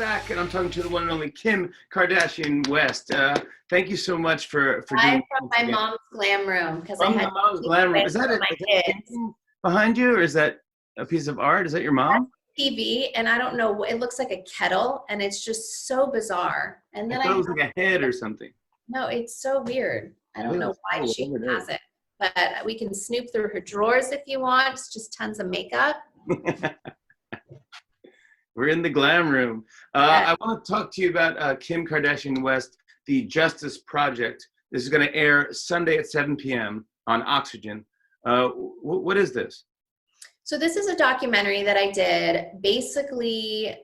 back, and I'm talking to the one and only Kim Kardashian West. Thank you so much for I'm doing from my mom's glam room because I from had the mom's glam room. Is that a painting behind you, or is that a piece of art? Is that your mom? TV, and I don't know. It looks like a kettle, and it's just so bizarre. And then I thought it was like a head or something. no, it's so weird. I don't know why she has it, but we can snoop through her drawers if you want. It's just tons of makeup. We're in the glam room. I want to talk to you about Kim Kardashian West, the Justice Project. This is going to air Sunday at 7 p.m. on Oxygen. What is this? So this is a documentary that I did basically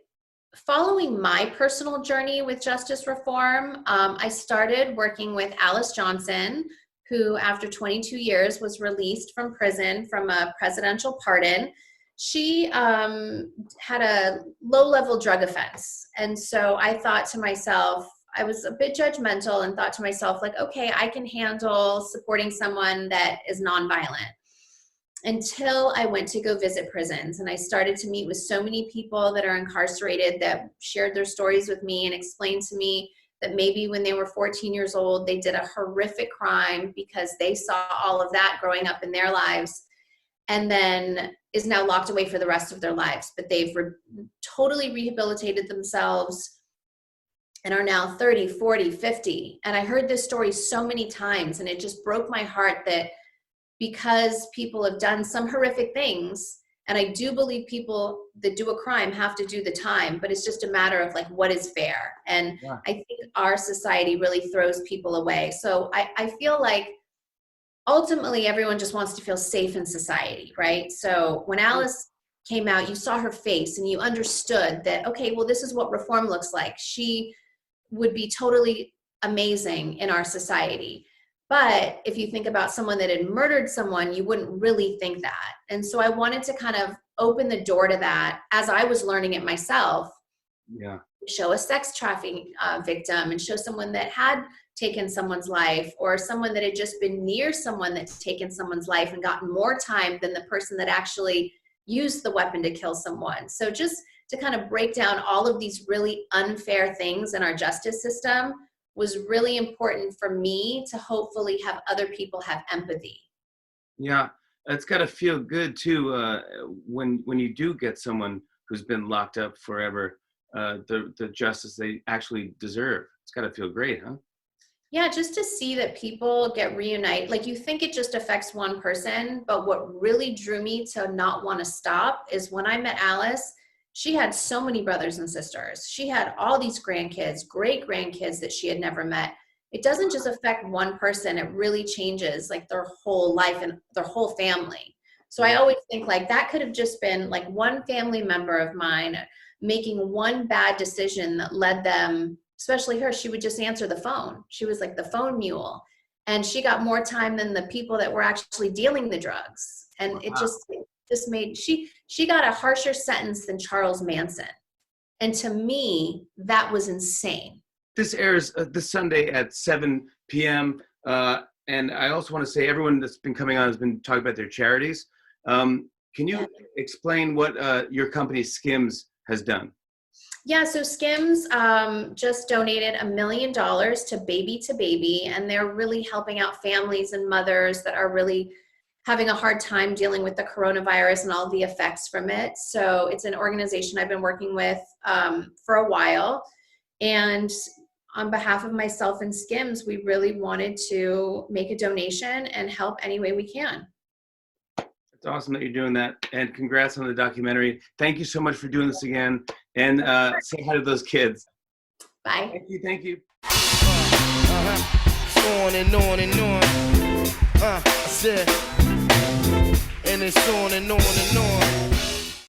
following my personal journey with justice reform. I started working with Alice Johnson, who after 22 years was released from prison from a presidential pardon. She had a low-level drug offense. And so I thought to myself, I was a bit judgmental and thought to myself, like, okay, I can handle supporting someone that is nonviolent. Until I went to go visit prisons, and I started to meet with so many people that are incarcerated that shared their stories with me and explained to me that maybe when they were 14 years old, they did a horrific crime because they saw all of that growing up in their lives, and then is now locked away for the rest of their lives. But they've totally rehabilitated themselves and are now 30, 40, 50. And I heard this story so many times, and it just broke my heart that because people have done some horrific things, and I do believe people that do a crime have to do the time, but it's just a matter of like, what is fair? And yeah. I think our society really throws people away. So I feel like ultimately everyone just wants to feel safe in society, right? So when Alice came out, you saw her face and you understood that, okay, well, this is what reform looks like. She would be totally amazing in our society. But if you think about someone that had murdered someone, you wouldn't really think that. And so I wanted to kind of open the door to that as I was learning it myself. Yeah. Show a sex trafficking victim and show someone that had taken someone's life, or someone that had just been near someone that's taken someone's life and gotten more time than the person that actually used the weapon to kill someone. So just to kind of break down all of these really unfair things in our justice system was really important for me to hopefully have other people have empathy. Yeah, it's got to feel good too when you do get someone who's been locked up forever, the justice they actually deserve. It's got to feel great, huh? Yeah, just to see that people get reunited. Like, you think it just affects one person, but what really drew me to not want to stop is when I met Alice. She had so many brothers and sisters. She had all these grandkids, great grandkids that she had never met. It doesn't just affect one person, it really changes like their whole life and their whole family. So I always think like that could have just been like one family member of mine making one bad decision that led them, especially her, she would just answer the phone. She was like the phone mule. And she got more time than the people that were actually dealing the drugs. And it just made, she got a harsher sentence than Charles Manson. And to me, that was insane. This airs this Sunday at 7 p.m. And I also want to say everyone that's been coming on has been talking about their charities. Can you explain what your company Skims has done? Yeah, so Skims just donated $1 million to Baby, and they're really helping out families and mothers that are really having a hard time dealing with the coronavirus and all the effects from it. So it's an organization I've been working with for a while. And on behalf of myself and Skims, we really wanted to make a donation and help any way we can. It's awesome that you're doing that. And congrats on the documentary. Thank you so much for doing this again. And say hi to those kids. Bye. Thank you. Thank you. On and on and on. I said, and it's on and on and on.